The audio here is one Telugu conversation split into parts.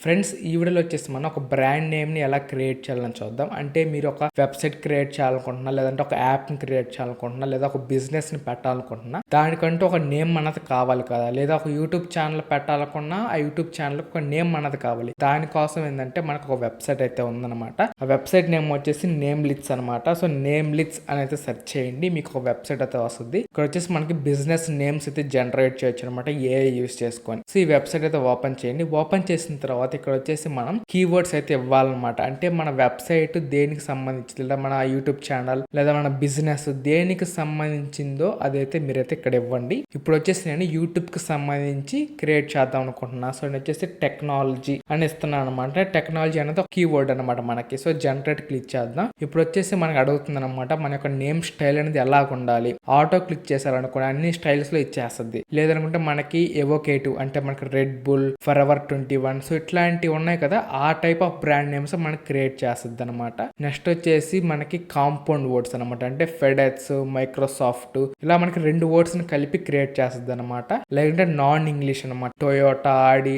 ఫ్రెండ్స్ ఈ వీడియోలో వచ్చేసి మనం ఒక బ్రాండ్ నేమ్ని ఎలా క్రియేట్ చేయాలని చూద్దాం. అంటే మీరు ఒక వెబ్సైట్ క్రియేట్ చేయాలనుకుంటున్నా, లేదంటే ఒక యాప్ని క్రియేట్ చేయాలనుకుంటున్నా, లేదా ఒక బిజినెస్ని పెట్టాలనుకుంటున్నా, దానికంటూ ఒక నేమ్ అన్నది కావాలి కదా. లేదా ఒక యూట్యూబ్ ఛానల్ పెట్టాలనుకున్నా ఆ యూట్యూబ్ ఛానల్ ఒక నేమ్ అన్నది కావాలి. దానికోసం ఏంటంటే మనకు ఒక వెబ్సైట్ అయితే ఉందన్నమాట. ఆ వెబ్సైట్ నేమ్ వచ్చేసి నేమ్లిట్స్ అనమాట. సో నేమ్లిట్స్ అని అయితే సెర్చ్ చేయండి, మీకు ఒక వెబ్సైట్ అయితే వస్తుంది. ఇక్కడ వచ్చేసి మనకి బిజినెస్ నేమ్స్ అయితే జనరేట్ చేయొచ్చు అనమాట, ఏఐ యూస్ చేసుకొని. సో ఈ వెబ్సైట్ అయితే ఓపెన్ చేయండి. ఓపెన్ చేసిన తర్వాత ఇక్కడ వచ్చేసి మనం కీవర్డ్స్ అయితే ఇవ్వాలన్నమాట. అంటే మన వెబ్సైట్ దేనికి సంబంధించి, లేదా మన యూట్యూబ్ ఛానల్ లేదా మన బిజినెస్ దేనికి సంబంధించిందో అదైతే మీరైతే ఇక్కడ ఇవ్వండి. ఇప్పుడు వచ్చేసి నేను యూట్యూబ్ కి సంబంధించి క్రియేట్ చేద్దాం అనుకుంటున్నా. సో నేను వచ్చేసి టెక్నాలజీ అని ఇస్తున్నాను అనమాట. టెక్నాలజీ అనేది ఒక కీవర్డ్ అనమాట మనకి. సో జనరేట్ క్లిక్ చేద్దాం. ఇప్పుడు వచ్చేసి మనకి అడుగుతుంది అనమాట మన యొక్క నేమ్ స్టైల్ అనేది ఎలా ఉండాలి. ఆటో క్లిక్ చేశారనుకోండి అన్ని స్టైల్స్ లో ఇచ్చేస్తుంది. లేదనుకుంటే మనకి ఎవోకేటివ్ అంటే మనకి red bull, for ever 21, so ఇట్లాంటివి ఉన్నాయి కదా, ఆ టైప్ ఆఫ్ బ్రాండ్ నేమ్స్ మనకి క్రియేట్ చేస్తుంది అనమాట. నెక్స్ట్ వచ్చేసి మనకి కాంపౌండ్ వర్డ్స్ అనమాట. అంటే ఫెడెక్స్, మైక్రోసాఫ్ట్, ఇలా మనకి 2 వర్డ్స్ ని కలిపి క్రియేట్ చేస్తుంది అనమాట. లేదంటే నాన్ ఇంగ్లీష్ అనమాట, టొయోటా, ఆడి,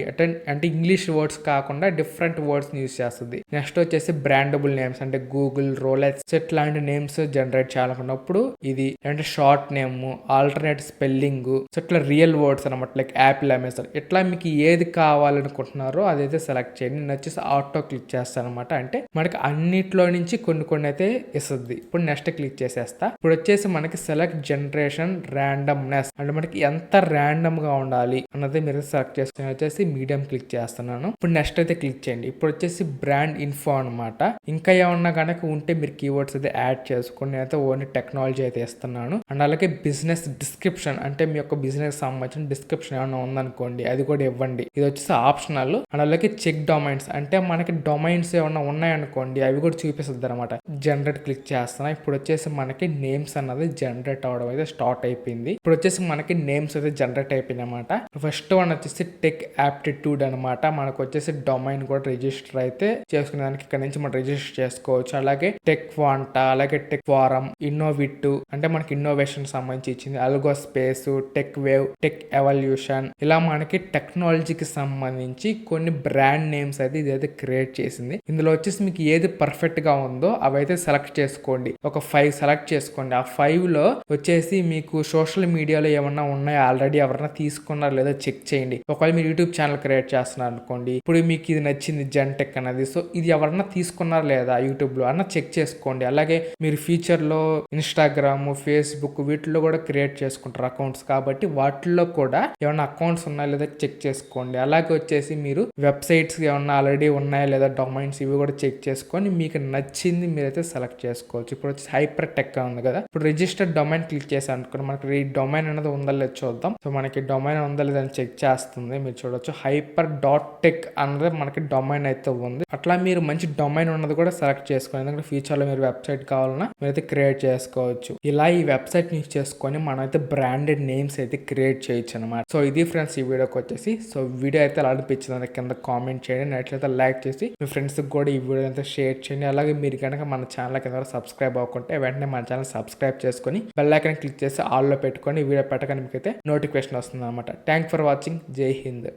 అంటే ఇంగ్లీష్ వర్డ్స్ కాకుండా డిఫరెంట్ వర్డ్స్ యూస్ చేస్తుంది. నెక్స్ట్ వచ్చేసి బ్రాండబుల్ నేమ్స్ అంటే గూగుల్, రోలెక్స్ ఇట్లాంటి నేమ్స్ జనరేట్ చేయాలనుకున్నప్పుడు ఇది, అంటే short name, alternate spelling, so ఇట్లా రియల్ వర్డ్స్ అనమాట, లైక్ యాపిల్, అమెజాన్, ఇట్లా మీకు ఏది కావాలనుకుంటున్నారో అదైతే సెలెక్ట్ చేయండి. నేను వచ్చేసి ఆటో క్లిక్ చేస్తాను అనమాట. అంటే మనకి అన్నిట్లో నుంచి కొన్ని అయితే ఇస్తుంది. ఇప్పుడు నెక్స్ట్ క్లిక్ చేసేస్తా. ఇప్పుడు వచ్చేసి మనకి సెలెక్ట్ జనరేషన్ ర్యాండమ్నెస్, అంటే మనకి ఎంత ర్యాండమ్ గా ఉండాలి అన్నది మీరు సెలెక్ట్ చేసుకుని వచ్చేసి మీడియం క్లిక్ చేస్తున్నాను. ఇప్పుడు నెక్స్ట్ అయితే క్లిక్ చేయండి. ఇప్పుడు వచ్చేసి బ్రాండ్ ఇన్ఫో అనమాట. ఇంకా ఏమన్నా కనుక ఉంటే మీరు కీవర్డ్స్ అయితే యాడ్ చేసుకుని నేనైతే ఓన్లీ టెక్నాలజీ అయితే ఇస్తున్నాను. అండ్ అలాగే బిజినెస్ డిస్క్రిప్షన్, అంటే మీ యొక్క బిజినెస్ సంబంధించిన డిస్క్రిప్షన్ ఏమైనా ఉందనుకోండి అది కూడా ఇవ్వండి. ఇది వచ్చేసి ఆప్షనల్. అండ్ అలాగే చెక్ డొమైన్స్, అంటే మనకి డొమైన్స్ ఏమన్నా ఉన్నాయనుకోండి అవి కూడా చూపిస్తుంది అనమాట. జనరేట్ క్లిక్ చేస్తున్నా. ఇప్పుడు వచ్చేసి మనకి నేమ్స్ అన్నది జనరేట్ అవడం అయితే స్టార్ట్ అయిపోయింది. ఇప్పుడు వచ్చేసి మనకి నేమ్స్ అయితే జనరేట్ అయిపోయింది అనమాట. ఫస్ట్ వన్ వచ్చేసి టెక్ యాప్టిట్యూడ్ అనమాట. మనకు వచ్చేసి డొమైన్ కూడా రిజిస్టర్ అయితే చేసుకునే దానికి ఇక్కడ నుంచి మనం రిజిస్టర్ చేసుకోవచ్చు. అలాగే టెక్ వాంట, అలాగే టెక్ ఫారం, ఇన్నోవిటివ్ అంటే మనకి ఇన్నోవేషన్ సంబంధించి ఇచ్చింది, algo space, tech wave, tech evolution, ఇలా మనకి టెక్నాలజీకి సంబంధించి కొన్ని బ్రాండ్ నేమ్స్ అయితే ఇదైతే క్రియేట్ చేసింది. ఇందులో వచ్చేసి మీకు ఏది పర్ఫెక్ట్ గా ఉందో అవైతే సెలెక్ట్ చేసుకోండి. ఒక 5 సెలెక్ట్ చేసుకోండి. ఆ 5 లో వచ్చేసి మీకు సోషల్ మీడియాలో ఏమన్నా ఉన్నాయో ఆల్రెడీ ఎవరైనా తీసుకున్నారో లేదో చెక్ చేయండి. ఒకవేళ మీరు యూట్యూబ్ ఛానల్ క్రియేట్ చేస్తున్నారు అనుకోండి, ఇప్పుడు మీకు ఇది నచ్చింది జెన్టెక్ అనేది, సో ఇది ఎవరన్నా తీసుకున్నారా లేదా యూట్యూబ్ లో అన్న చెక్ చేసుకోండి. అలాగే మీరు ఫ్యూచర్ లో ఇన్స్టాగ్రామ్, ఫేస్బుక్ వీటిలో కూడా క్రియేట్ చేసుకుంటారు అకౌంట్స్, కాబట్టి వాటిల్లో కూడా ఏమైనా అకౌంట్స్ ఉన్నాయో లేదా చెక్ చేసుకోండి. అలాగే వచ్చేసి మీరు వెబ్సైట్స్ ఏమన్నా ఆల్రెడీ ఉన్నాయా లేదా డొమైన్స్ ఇవి కూడా చెక్ చేసుకొని మీకు నచ్చింది మీరైతే సెలెక్ట్ చేసుకోవచ్చు. ఇప్పుడు వచ్చి హైపర్ టెక్ ఉంది కదా, ఇప్పుడు రిజిస్టర్ డొమైన్ క్లిక్ చేసి అనుకోండి మనకి ఈ డొమైన్ అనేది ఉందా లేదు చూద్దాం. సో మనకి డొమైన్ ఉందా లేదని చెక్ చేస్తుంది. మీరు చూడొచ్చు hyper.tech అన్నది మనకి డొమైన్ అయితే ఉంది. అట్లా మీరు మంచి డొమైన్ ఉన్నది కూడా సెలెక్ట్ చేసుకోండి. ఎందుకంటే ఫ్యూచర్ లో మీరు వెబ్సైట్ కావాలన్నా మీరైతే క్రియేట్ చేసుకోవచ్చు. ఇలా ఈ వెబ్సైట్ యూస్ చేసుకొని మనం అయితే బ్రాండెడ్ నేమ్స్ అయితే క్రియేట్ చేయొచ్చు అనమాట. సో ఇది ఫ్రెండ్స్ ఈ వీడియోకి వచ్చేసి. సో వీడియో అయితే ఎలా అనిపించింది కింద కామెంట్ చేయండి. నచ్చితే లైక్ చేసి మీ ఫ్రెండ్స్ కూడా ఈ వీడియో అయితే షేర్ చేయండి. అలాగే మీరు కనుక మన ఛానల్ కింద సబ్స్క్రైబ్ అవ్వకుంటే వెంటనే మన ఛానల్ సబ్స్క్రైబ్ చేసుకొని బెల్ ఐకాన్ క్లిక్ చేసి ఆల్ లో పెట్టుకొని వీడియో పెట్టగానే మీకు అయితే నోటిఫికేషన్ వస్తుంది అనమాట. Thank for watching. జై హింద్.